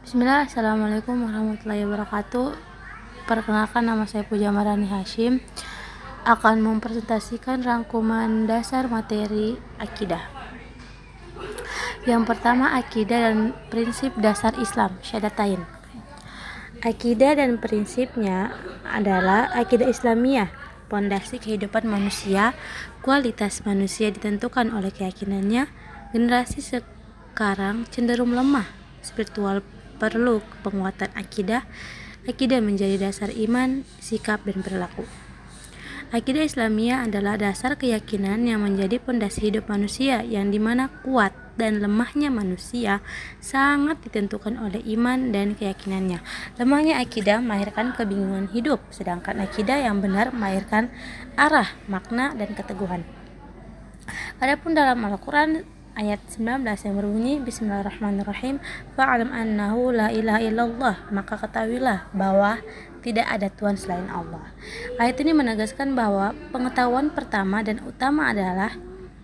Bismillah, Assalamualaikum warahmatullahi wabarakatuh. Perkenalkan, nama saya Puja Marani Hashim, akan mempresentasikan rangkuman dasar materi akidah. Yang pertama, akidah dan prinsip dasar Islam, syahadatain. Akidah dan prinsipnya adalah akidah Islamiyah, pondasi kehidupan manusia. Kualitas manusia ditentukan oleh keyakinannya. Generasi sekarang cenderung lemah spiritual, perlu penguatan akidah. Akidah menjadi dasar iman, sikap, dan perilaku. Akidah Islamiyah adalah dasar keyakinan yang menjadi pondasi hidup manusia, yang dimana kuat dan lemahnya manusia sangat ditentukan oleh iman dan keyakinannya. Lemahnya akidah melahirkan kebingungan hidup, sedangkan akidah yang benar melahirkan arah, makna, dan keteguhan. Adapun dalam Al-Quran ayat 19 yang berbunyi Bismillahirrahmanirrahim, fa'alam annahu la ilaha illallah, maka ketahuilah bahwa tidak ada Tuhan selain Allah. Ayat ini menegaskan bahwa pengetahuan pertama dan utama adalah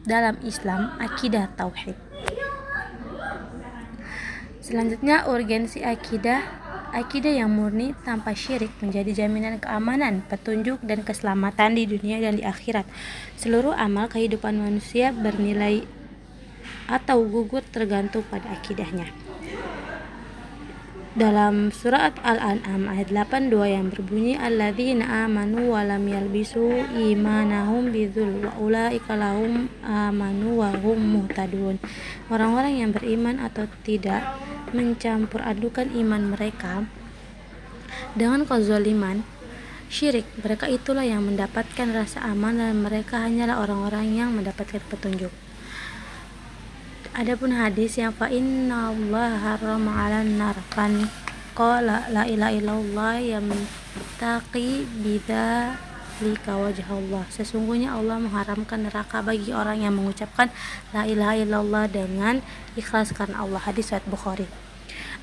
dalam Islam akidah tauhid. Selanjutnya, urgensi akidah. Akidah yang murni tanpa syirik menjadi jaminan keamanan, petunjuk, dan keselamatan di dunia dan di akhirat. Seluruh amal kehidupan manusia bernilai atau gugur tergantung pada akidahnya. Dalam surat Al-An'am ayat 82 yang berbunyi alladzina amanu wa lam yalbisu imanahum bidzul wa ulaika lahum amanu wa hum muhtadun. Orang-orang yang beriman atau tidak mencampur adukan iman mereka dengan kezaliman syirik, mereka itulah yang mendapatkan rasa aman dan mereka hanyalah orang-orang yang mendapatkan petunjuk. Adapun hadis yang fa inna Allah harrama 'alan nar fan qala la ilaha illallah yamtaqi bidzalika wajhallah. Sesungguhnya Allah mengharamkan neraka bagi orang yang mengucapkan la ilaha illallah dengan ikhlas karena Allah. Hadis riwayat Bukhari.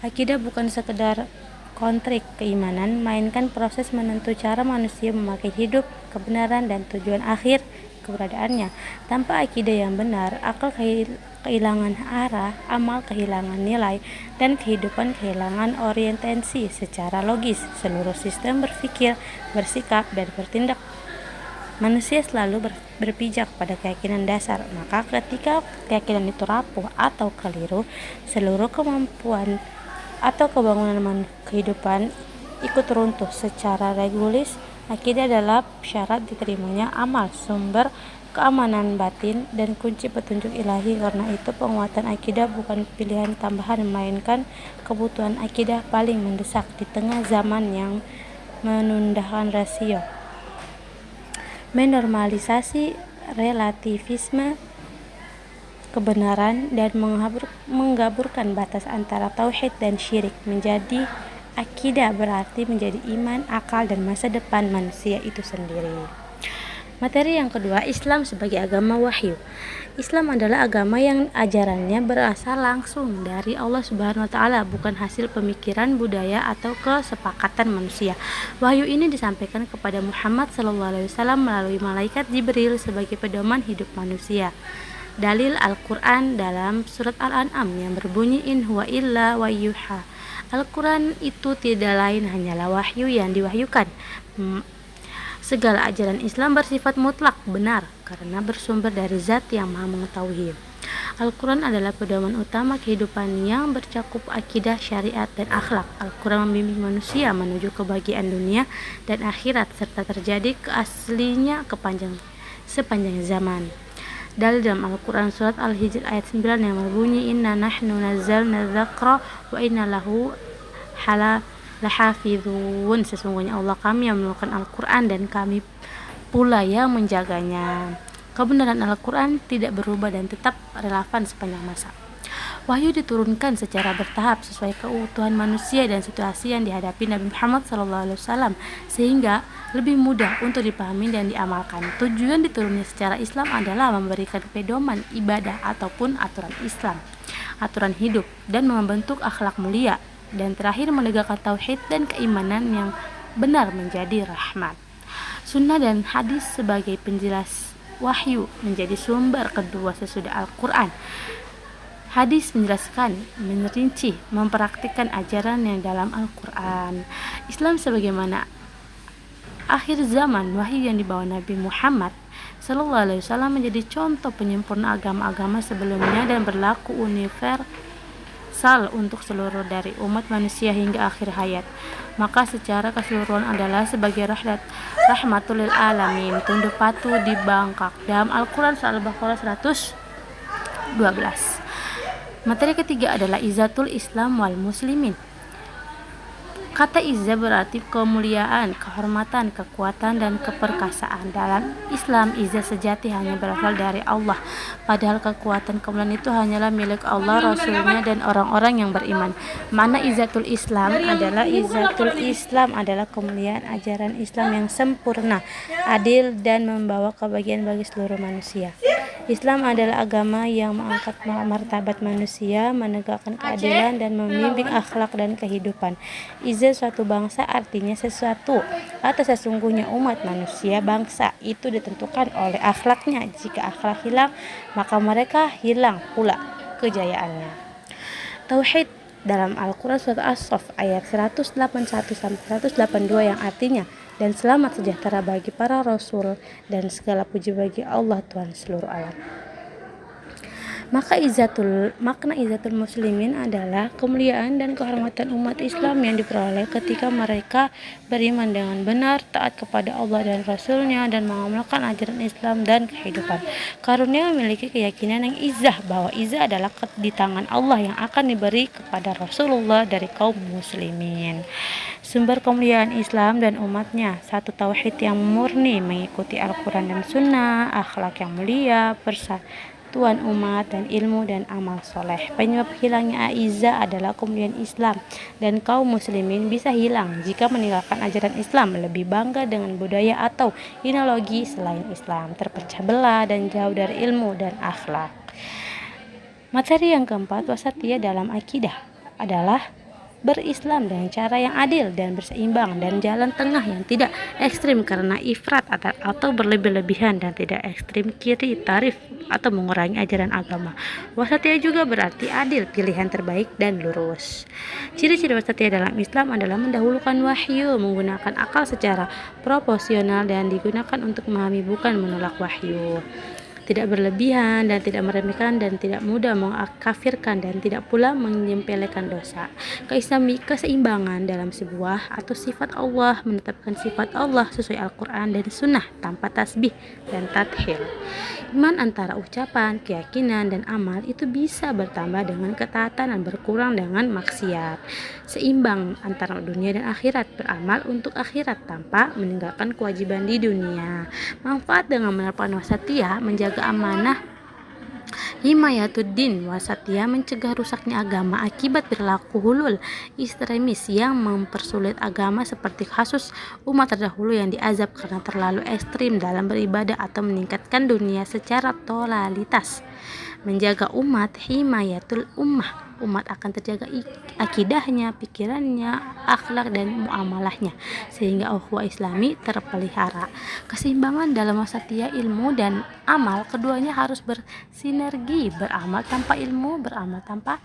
Akidah bukan sekedar kontrik keimanan, melainkan proses menentu cara manusia memakai hidup, kebenaran, dan tujuan akhir keberadaannya. Tanpa akidah yang benar, akal kehilangan arah, amal kehilangan nilai, dan kehidupan kehilangan orientasi secara logis. Seluruh sistem berpikir, bersikap, dan bertindak manusia selalu berpijak pada keyakinan dasar. Maka ketika keyakinan itu rapuh atau keliru, seluruh kemampuan atau kebangunan kehidupan ikut runtuh secara regulis. Akidah adalah syarat diterimanya amal, sumber keamanan batin, dan kunci petunjuk ilahi. Karena itu penguatan akidah bukan pilihan tambahan, melainkan kebutuhan akidah paling mendesak di tengah zaman yang menundahkan rasio, menormalisasi relativisme kebenaran, dan menggaburkan batas antara tauhid dan syirik. Menjadi akidah berarti menjadi iman, akal, dan masa depan manusia itu sendiri. Materi yang kedua, Islam sebagai agama wahyu. Islam adalah agama yang ajarannya berasal langsung dari Allah Subhanahu wa taala, bukan hasil pemikiran, budaya, atau kesepakatan manusia. Wahyu ini disampaikan kepada Muhammad SAW melalui malaikat Jibril sebagai pedoman hidup manusia. Dalil Al-Quran dalam surat Al-An'am yang berbunyi in huwa illa wahyuha. Al-Quran itu tidak lain hanyalah wahyu yang diwahyukan. Segala ajaran Islam bersifat mutlak benar karena bersumber dari zat yang maha mengetahui. Al-Quran adalah pedoman utama kehidupan yang bercakup akidah, syariat, dan akhlak. Al-Quran membimbing manusia menuju kebahagiaan dunia dan akhirat serta terjadi keaslinya sepanjang zaman. Dalil dalam Al-Quran surat Al-Hijr ayat 9 yang berbunyi inna nahnu nazzalna dzikra wa inna lahu lahafizun. Sesungguhnya Allah kami yang menurunkan Al-Quran dan kami pula yang menjaganya. Kebenaran Al-Quran tidak berubah dan tetap relevan sepanjang masa. Wahyu diturunkan secara bertahap sesuai keutuhan manusia dan situasi yang dihadapi Nabi Muhammad SAW, sehingga lebih mudah untuk dipahami dan diamalkan. Tujuan diturunnya secara Islam adalah memberikan pedoman ibadah ataupun aturan Islam, aturan hidup, dan membentuk akhlak mulia, dan terakhir menegakkan tauhid dan keimanan yang benar menjadi rahmat. Sunnah dan hadis sebagai penjelas wahyu menjadi sumber kedua sesudah Al-Quran. Hadis menjelaskan, merinci, mempraktikkan ajaran yang dalam Al-Quran. Islam sebagaimana akhir zaman wahyu yang dibawa Nabi Muhammad SAW menjadi contoh penyempurna agama-agama sebelumnya dan berlaku universal untuk seluruh dari umat manusia hingga akhir hayat. Maka secara keseluruhan adalah sebagai rahmatul lil alamin, tunduk patuh dibangkak dalam Al-Quran surah Al-Baqarah 112. Materi ketiga adalah Izzatul Islam wal Muslimin. Kata izzah berarti kemuliaan, kehormatan, kekuatan, dan keperkasaan. Dalam Islam, izzah sejati hanya berasal dari Allah. Padahal kekuatan kemuliaan itu hanyalah milik Allah, Rasulnya, dan orang-orang yang beriman. Makna Izzatul Islam adalah kemuliaan ajaran Islam yang sempurna, adil, dan membawa kebahagiaan bagi seluruh manusia. Islam adalah agama yang mengangkat martabat manusia, menegakkan keadilan, dan membimbing akhlak dan kehidupan. Izzah suatu bangsa artinya sesuatu atau sesungguhnya umat manusia bangsa itu ditentukan oleh akhlaknya. Jika akhlak hilang, maka mereka hilang pula kejayaannya. Tauhid dalam Al-Quran surat As-Saff ayat 181-182 yang artinya dan selamat sejahtera bagi para rasul dan segala puji bagi Allah Tuhan seluruh alam. Makna izzatul muslimin adalah kemuliaan dan kehormatan umat Islam yang diperoleh ketika mereka beriman dengan benar, taat kepada Allah dan Rasulnya, dan mengamalkan ajaran Islam dan kehidupan. Karunia memiliki keyakinan yang izzah bahwa izzah adalah di tangan Allah yang akan diberi kepada Rasulullah dari kaum muslimin. Sumber kemuliaan Islam dan umatnya, satu tauhid yang murni mengikuti Al-Quran dan Sunnah, akhlak yang mulia, persatuan umat, dan ilmu dan amal soleh. Penyebab hilangnya izzah adalah kemuliaan Islam, dan kaum muslimin bisa hilang jika meninggalkan ajaran Islam, lebih bangga dengan budaya atau ideologi selain Islam, terpecah belah, dan jauh dari ilmu dan akhlak. Materi yang keempat, wasatiyah dalam akidah adalah berislam dengan cara yang adil dan berseimbang, dan jalan tengah yang tidak ekstrim karena ifrat atau berlebih-lebihan, dan tidak ekstrim kiri tarif atau mengurangi ajaran agama. Wasatiyah juga berarti adil, pilihan terbaik, dan lurus. Ciri-ciri wasatiyah dalam Islam adalah mendahulukan wahyu, menggunakan akal secara proporsional, dan digunakan untuk memahami bukan menolak wahyu. Tidak berlebihan dan tidak meremehkan, dan tidak mudah mengkafirkan, dan tidak pula menyepelekan dosa. Keseimbangan dalam sebuah atau sifat Allah, menetapkan sifat Allah sesuai Al-Quran dan Sunnah tanpa tasbih dan tadhil. Iman antara ucapan, keyakinan, dan amal itu bisa bertambah dengan ketaatan dan berkurang dengan maksiat. Seimbang antara dunia dan akhirat, beramal untuk akhirat tanpa meninggalkan kewajiban di dunia. Manfaat dengan menerapkan wasatiyah, menjaga amanah. Himayatuddin, wasatiyah mencegah rusaknya agama akibat perilaku hulul ekstremis yang mempersulit agama, seperti kasus umat terdahulu yang diazab karena terlalu ekstrim dalam beribadah atau meningkatkan dunia secara totalitas. Menjaga umat, himayatul ummah, umat akan terjaga akidahnya, pikirannya, akhlak, dan muamalahnya, sehingga ukhuwah Islami terpelihara. Keseimbangan dalam wasatiyah ilmu dan amal, keduanya harus bersinergi, beramal tanpa ilmu, beramal tanpa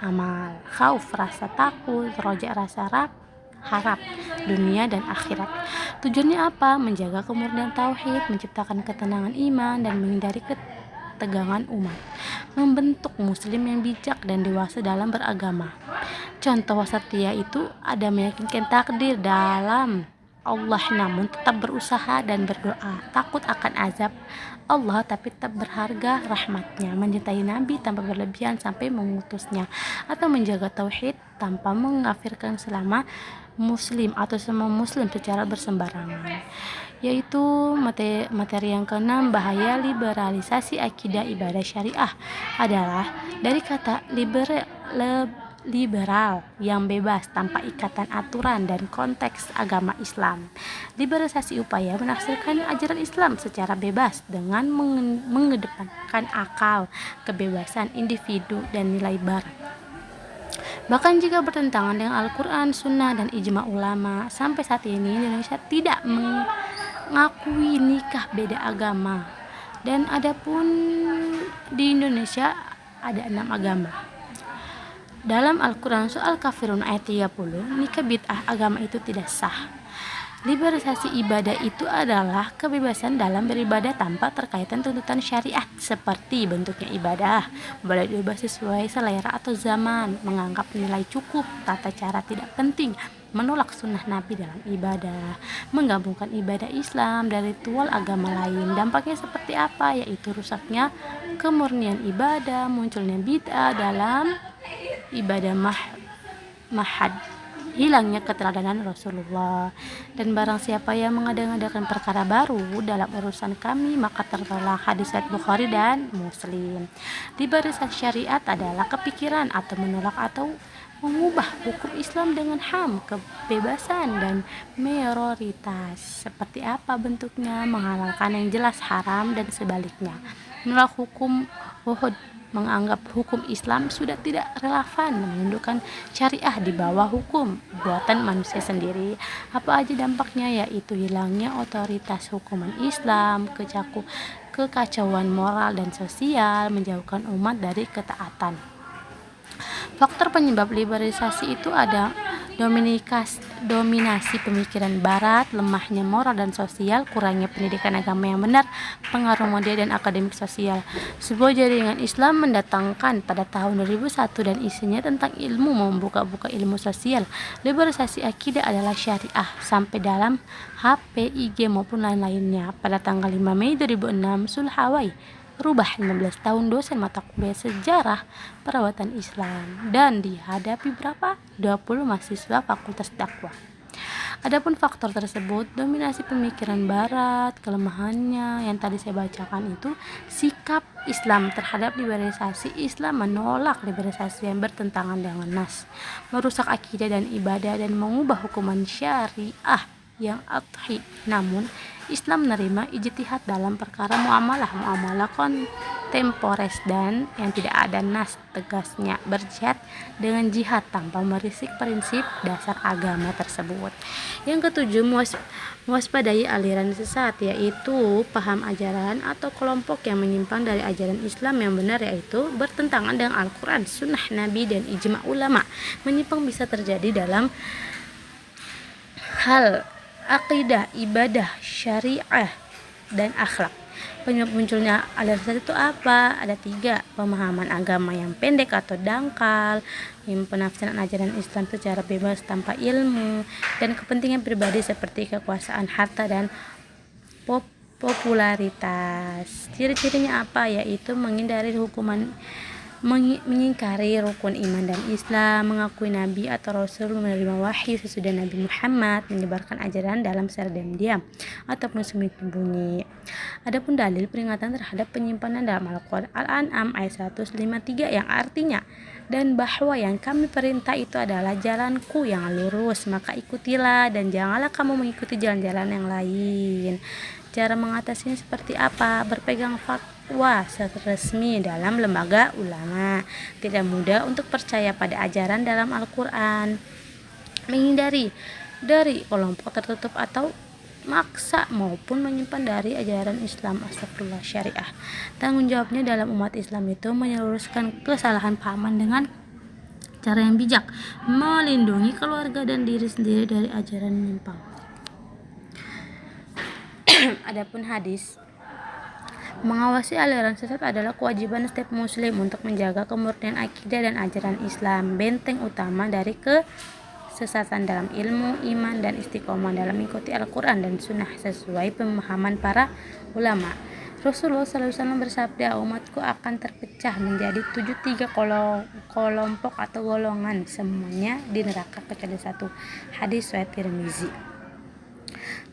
amal. Khauf, rasa takut, roja, rasa harap dunia dan akhirat. Tujuannya apa? Menjaga kemurnian tauhid, menciptakan ketenangan iman, dan menghindari ketegangan umat, membentuk muslim yang bijak dan dewasa dalam beragama. Contoh wasatiyah itu ada meyakinkan takdir dalam Allah, namun tetap berusaha dan berdoa, takut akan azab Allah tapi tetap berharga rahmatnya, mencintai Nabi tanpa berlebihan sampai mengutusnya, atau menjaga tauhid tanpa mengkafirkan selama muslim atau semua muslim secara bersembarangan. Yaitu materi yang keenam, bahaya liberalisasi akidah ibadah syariah adalah dari kata liberal yang bebas tanpa ikatan aturan dan konteks agama Islam. Liberalisasi upaya menafsirkan ajaran Islam secara bebas dengan mengedepankan akal, kebebasan individu, dan nilai barat. Bahkan jika bertentangan dengan Al-Quran, Sunnah, dan ijma ulama. Sampai saat ini Indonesia tidak mengakui nikah beda agama, dan adapun di Indonesia ada 6 agama. Dalam Al-Quran soal kafirun ayat 30, nikah bid'ah agama itu tidak sah. Liberalisasi ibadah itu adalah kebebasan dalam beribadah tanpa terkaitan tuntutan syariat, seperti bentuknya ibadah, boleh diubah sesuai selera atau zaman, menganggap nilai cukup, tata cara tidak penting, menolak sunnah Nabi dalam ibadah, menggabungkan ibadah Islam dan ritual agama lain. Dampaknya seperti apa? Yaitu rusaknya kemurnian ibadah, munculnya bid'ah dalam ibadah mahad, hilangnya keteladanan Rasulullah. Dan barang siapa yang mengadakan perkara baru dalam urusan kami, maka tertolak. Hadis riwayat Bukhari dan Muslim. Liberalisasi syariat adalah kepikiran atau menolak atau mengubah hukum Islam dengan HAM, kebebasan dan mayoritas. Seperti apa bentuknya? Menghalalkan yang jelas haram dan sebaliknya. Menolak hukum Uhud, menganggap hukum Islam sudah tidak relevan, menundukkan syariah di bawah hukum buatan manusia sendiri. Apa aja dampaknya? Yaitu hilangnya otoritas hukuman Islam, kekacauan moral dan sosial, menjauhkan umat dari ketaatan. Faktor penyebab liberalisasi itu ada dominasi pemikiran barat, lemahnya moral dan sosial, kurangnya pendidikan agama yang benar, pengaruh media dan akademik sosial. Sebuah jaringan Islam mendatangkan pada tahun 2001 dan isinya tentang ilmu membuka-buka ilmu sosial. Liberalisasi akidah adalah syariah sampai dalam HP, IG maupun lain-lainnya. Pada tanggal 5 Mei 2006, Sulhawai rubah 15 tahun dosen mata kuliah sejarah perawatan Islam dan dihadapi berapa? 20 mahasiswa fakultas dakwah. Adapun faktor tersebut, dominasi pemikiran barat, kelemahannya yang tadi saya bacakan itu, sikap Islam terhadap liberalisasi. Islam menolak liberalisasi yang bertentangan dengan nas, merusak akidah dan ibadah dan mengubah hukuman syariah yang adhi. Namun Islam menerima ijtihad dalam perkara muamalah kontempores dan yang tidak ada nas tegasnya, berjihad dengan jihad tanpa merisik prinsip dasar agama tersebut. Yang ketujuh, mewaspadai aliran sesat, yaitu paham ajaran atau kelompok yang menyimpang dari ajaran Islam yang benar, yaitu bertentangan dengan Al-Quran, sunnah Nabi dan ijma ulama. Menyimpang bisa terjadi dalam hal akidah, ibadah, syariah, dan akhlak. Penyebab munculnya aliran sesat itu apa? Ada 3. Pemahaman agama yang pendek atau dangkal, penafsiran ajaran Islam secara bebas tanpa ilmu, dan kepentingan pribadi seperti kekuasaan, harta, dan popularitas. Ciri-cirinya apa? Yaitu mengingkari rukun iman dan Islam, mengakui Nabi atau Rasul, menerima wahyu sesudah Nabi Muhammad, menyebarkan ajaran dalam secara diam-diam ataupun sembunyi-sembunyi. Adapun dalil peringatan terhadap penyimpanan dalam Al-Quran Al-An'am ayat 153 yang artinya, dan bahwa yang kami perintah itu adalah jalanku yang lurus, maka ikutilah dan janganlah kamu mengikuti jalan-jalan yang lain. Cara mengatasinya seperti apa? Berpegang fatwa resmi dalam lembaga ulama. Tidak mudah untuk percaya pada ajaran dalam Al-Quran. Menghindari dari kelompok tertutup atau maksa maupun menyimpan dari ajaran Islam astagfirullah syariah. Tanggung jawabnya dalam umat Islam itu menyeluruskan kesalahan pahaman dengan cara yang bijak, melindungi keluarga dan diri sendiri dari ajaran menyimpang. Adapun hadis, mengawasi aliran sesat adalah kewajiban setiap muslim untuk menjaga kemurnian akidah dan ajaran Islam, benteng utama dari kesesatan dalam ilmu, iman, dan istiqomah dalam mengikuti Al-Quran dan Sunnah sesuai pemahaman para ulama. Rasulullah SAW bersabda, umatku akan terpecah menjadi 73 kelompok atau golongan, semuanya di neraka kecuali 1. Hadis riwayat Tirmizi.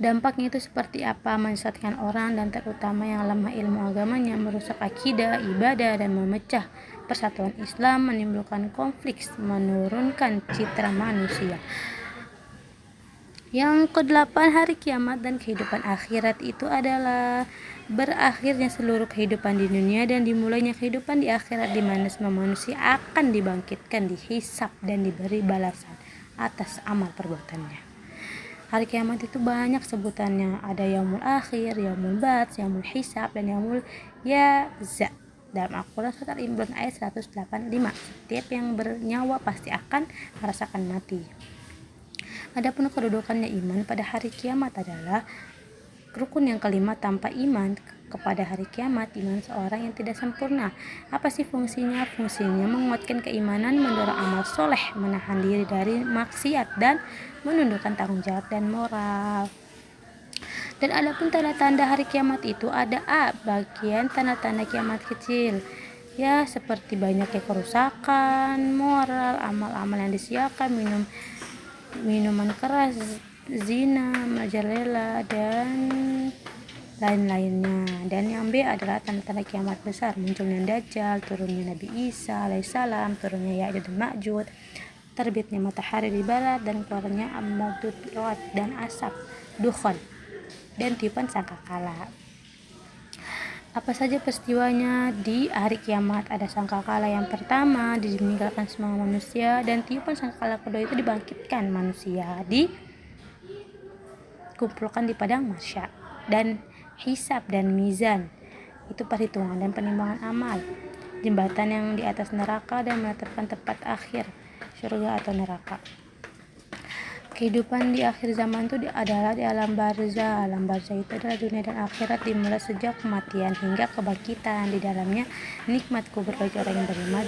Dampaknya itu seperti apa? Menyesatkan orang dan terutama yang lemah ilmu agamanya, merusak akidah, ibadah, dan memecah persatuan Islam, menimbulkan konflik, menurunkan citra manusia. Yang ke-8, hari kiamat dan kehidupan akhirat itu adalah berakhirnya seluruh kehidupan di dunia dan dimulainya kehidupan di akhirat, di mana semua manusia akan dibangkitkan, dihisab, dan diberi balasan atas amal perbuatannya. Hari kiamat itu banyak sebutannya, ada yaumul akhir, yaumul bats, yaumul hisab, dan yaumul yaza. Dalam Al-Quran surat Al-Imran ayat 185, setiap yang bernyawa pasti akan merasakan mati. Adapun kedudukannya iman pada hari kiamat adalah rukun yang kelima. Tanpa iman kepada hari kiamat, iman seorang yang tidak sempurna. Apa sih fungsinya? Fungsinya menguatkan keimanan, mendorong amal soleh, menahan diri dari maksiat, dan menundukkan tanggung jawab dan moral. Dan adapun tanda-tanda hari kiamat itu ada bagian tanda-tanda kiamat kecil, ya seperti banyaknya kerusakan moral, amal-amal yang disiakan, minuman keras, zina, majalela, dan lain-lainnya. Dan yang B adalah tanda-tanda kiamat besar, munculnya Dajjal, turunnya Nabi Isa alaihissalam, turunnya Ya'juj dan Ma'juj, terbitnya matahari di barat, dan keluarnya Amudud dan asap dukhan, dan tiupan sangkakala. Apa saja peristiwanya di hari kiamat? Ada sangkakala yang pertama meninggalkan semua manusia, dan tiupan sangkakala kedua itu dibangkitkan manusia, dikumpulkan di padang mahsyar, dan hisab dan mizan itu perhitungan dan penimbangan amal, jembatan yang di atas neraka dan menetapkan tempat akhir surga atau neraka. Kehidupan di akhir zaman itu adalah di alam barzah. Alam barzah itu adalah dunia dan akhirat, dimulai sejak kematian hingga kebangkitan. Di dalamnya nikmat kubur bagi orang yang beriman,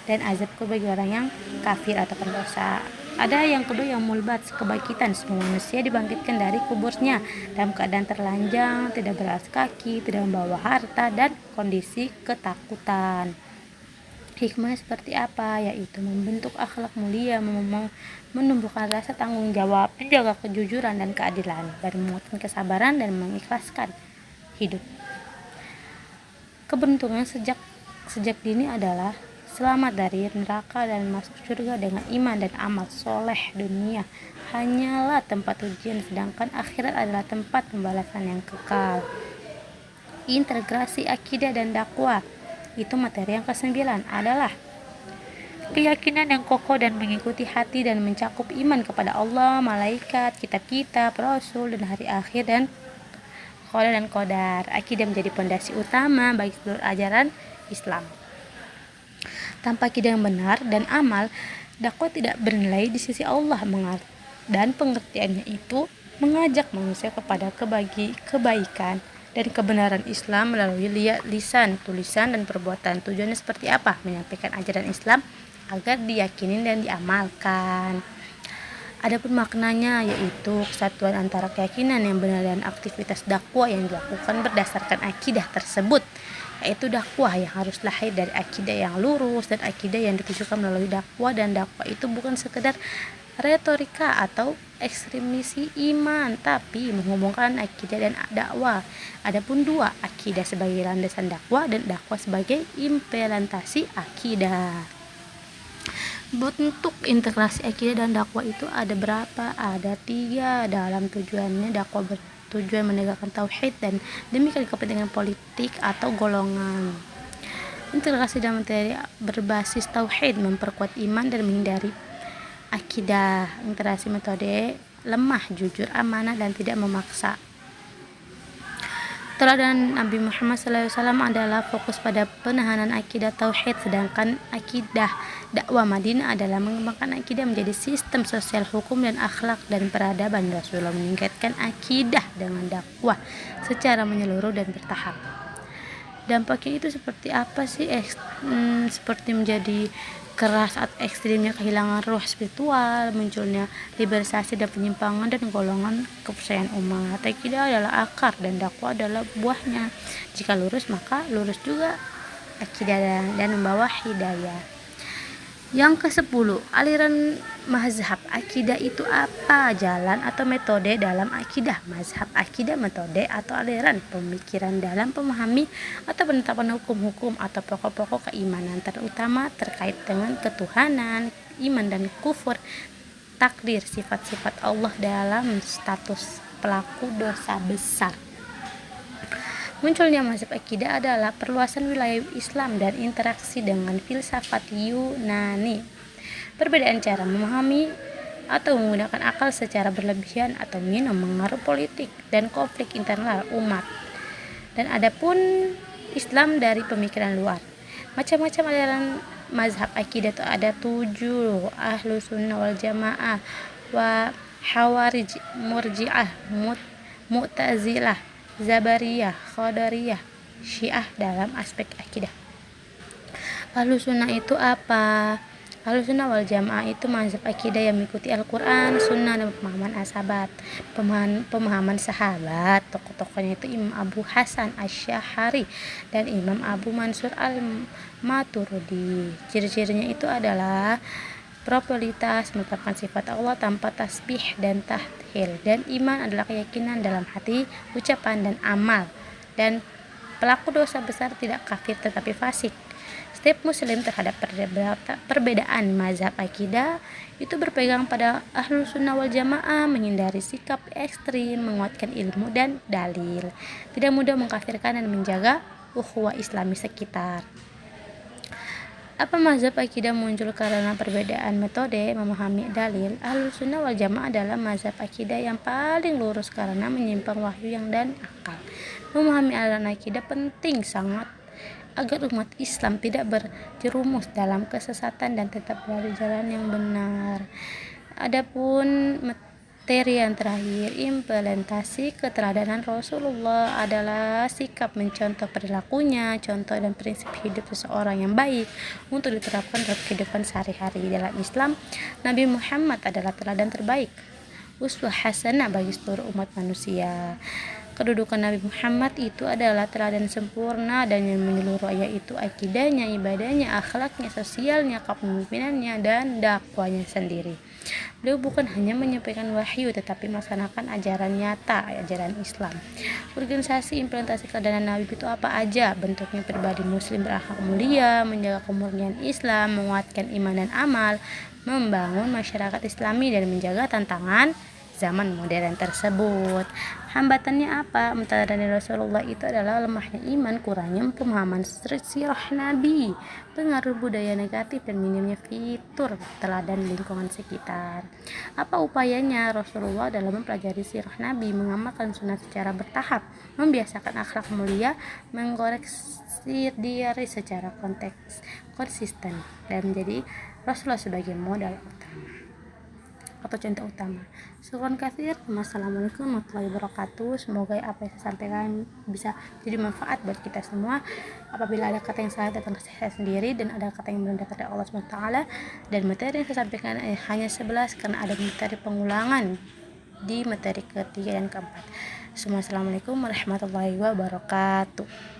dan azab kubur bagi orang yang kafir atau pendosa. Ada yang kedua yang mulbat, kebangkitan. Semua manusia dibangkitkan dari kuburnya dalam keadaan terlanjang, tidak beralas kaki, tidak membawa harta, dan kondisi ketakutan. Hikmahnya seperti apa? Yaitu membentuk akhlak mulia, menumbuhkan rasa tanggung jawab, menjaga kejujuran dan keadilan, dan menguatkan kesabaran dan mengikhlaskan hidup. Keberuntungan sejak dini adalah selamat dari neraka dan masuk surga dengan iman dan amal soleh. Dunia hanyalah tempat ujian, sedangkan akhirat adalah tempat pembalasan yang kekal. Integrasi akidah dan dakwah itu materi yang ke-9 adalah keyakinan yang kokoh dan mengikuti hati, dan mencakup iman kepada Allah, malaikat, kitab-kitab, rasul, dan hari akhir, dan qada dan qadar. Akidah menjadi pondasi utama bagi seluruh ajaran Islam. Tanpa akidah yang benar dan amal, dakwah tidak bernilai di sisi Allah, dan pengertiannya itu mengajak manusia kepada kebaikan dan kebenaran Islam melalui lisan, tulisan, dan perbuatan. Tujuannya seperti apa? Menyampaikan ajaran Islam agar diyakini dan diamalkan. Adapun maknanya yaitu kesatuan antara keyakinan yang benar dan aktivitas dakwah yang dilakukan berdasarkan akidah tersebut, yaitu dakwah yang harus lahir dari akidah yang lurus dan akidah yang ditujukan melalui dakwah. Dan dakwah itu bukan sekedar retorika atau ekstrimisi iman, tapi menghubungkan akidah dan dakwah. Adapun dua, akidah sebagai landasan dakwah dan dakwah sebagai implementasi akidah. Bentuk integrasi akidah dan dakwah itu ada berapa? Ada 3. Dalam tujuannya, dakwah bertujuan menegakkan tauhid dan demikian kepentingan politik atau golongan. Integrasi dalam materi berbasis tauhid, memperkuat iman dan menghindari akidah. Integrasi metode lemah, jujur, amanah, dan tidak memaksa. Teladan Nabi Muhammad SAW adalah fokus pada penahanan akidah tauhid, sedangkan akidah dakwah Madinah adalah mengembangkan akidah menjadi sistem sosial, hukum, dan akhlak dan peradaban. Rasulullah meningkatkan akidah dengan dakwah secara menyeluruh dan bertahap. Dampaknya itu seperti apa sih? Seperti menjadi keras atau ekstrimnya kehilangan ruh spiritual, munculnya liberalisasi dan penyimpangan dan golongan kepercayaan umat. Akidah adalah akar dan dakwah adalah buahnya. Jika lurus maka lurus juga akidah dan membawa hidayah. Yang ke-10, aliran mazhab akidah itu apa? Jalan atau metode dalam akidah. Mazhab akidah metode atau aliran pemikiran dalam memahami atau penetapan hukum-hukum atau pokok-pokok keimanan, terutama terkait dengan ketuhanan, iman dan kufur, takdir, sifat-sifat Allah dalam status pelaku dosa besar. Munculnya mazhab akidah adalah perluasan wilayah Islam dan interaksi dengan filsafat Yunani. Perbedaan cara memahami atau menggunakan akal secara berlebihan atau minum mengaruh politik dan konflik internal umat. Dan adapun Islam dari pemikiran luar. Macam-macam aliran mazhab akidah itu ada 7: Ahlu Sunnah wal Jamaah, wa Hawarij, Murji'ah, Mu'tazilah, Zabariyah, Qadariyah, Syiah dalam aspek akidah. Ahlu Sunnah itu apa? Ahlu Sunnah wal Jamaah itu mazhab akidah yang mengikuti Al-Quran, Sunnah, dan pemahaman sahabat. Tokoh-tokohnya itu Imam Abu Hasan Asy-Sy'ari dan Imam Abu Mansur Al-Maturidi. Ciri-cirinya itu adalah probabilitas, menetapkan sifat Allah tanpa tasbih dan tahlil, dan iman adalah keyakinan dalam hati, ucapan, dan amal, dan pelaku dosa besar tidak kafir tetapi fasik. Setiap muslim terhadap perbedaan mazhab akidah itu berpegang pada Ahlus Sunnah wal Jamaah, menghindari sikap ekstrim, menguatkan ilmu dan dalil, tidak mudah mengkafirkan, dan menjaga ukhuwah Islami sekitar. Apa mazhab akidah muncul karena perbedaan metode memahami dalil? Ahlus Sunnah wal Jamaah adalah mazhab akidah yang paling lurus karena menyimpang wahyu yang dan akal. Memahami aliran akidah penting sangat agar umat Islam tidak berjerumus dalam kesesatan dan tetap berada di jalan yang benar. Adapun materi yang terakhir, implementasi keteladanan Rasulullah adalah sikap mencontoh perilakunya, contoh dan prinsip hidup seseorang yang baik untuk diterapkan dalam kehidupan sehari-hari. Dalam Islam, Nabi Muhammad adalah teladan terbaik, uswah hasanah bagi seluruh umat manusia. Kedudukan Nabi Muhammad itu adalah teladan sempurna dan yang menyeluruh, yaitu akidahnya, ibadahnya, akhlaknya, sosialnya, kepemimpinannya, dan dakwanya sendiri. Beliau bukan hanya menyampaikan wahyu tetapi melaksanakan ajaran nyata, ajaran Islam. Organisasi implementasi keteladanan Nabi itu apa aja? Bentuknya: pribadi muslim berakhlak mulia, menjaga kemurnian Islam, menguatkan iman dan amal, membangun masyarakat Islami, dan menjaga tantangan zaman modern tersebut. Hambatannya apa? Mentadani Rasulullah itu adalah lemahnya iman, kurangnya pemahaman sirah Nabi, pengaruh budaya negatif, dan minimnya fitur teladan lingkungan sekitar. Apa upayanya Rasulullah dalam mempelajari sirah Nabi? Mengamalkan sunnah secara bertahap, membiasakan akhlak mulia, mengkoreksi diri secara konsisten, dan menjadi Rasulullah sebagai modal utama atau contoh utama. Syukran katsir. Wassalamualaikum warahmatullahi wabarakatuh. Semoga apa yang saya sampaikan bisa jadi manfaat buat kita semua. Apabila ada kata yang salah datang dari saya sendiri dan ada kata yang benar dari Allah SWT, dan materi yang saya sampaikan hanya 11 karena ada materi pengulangan di materi ketiga dan keempat. Assalamualaikum warahmatullahi wabarakatuh.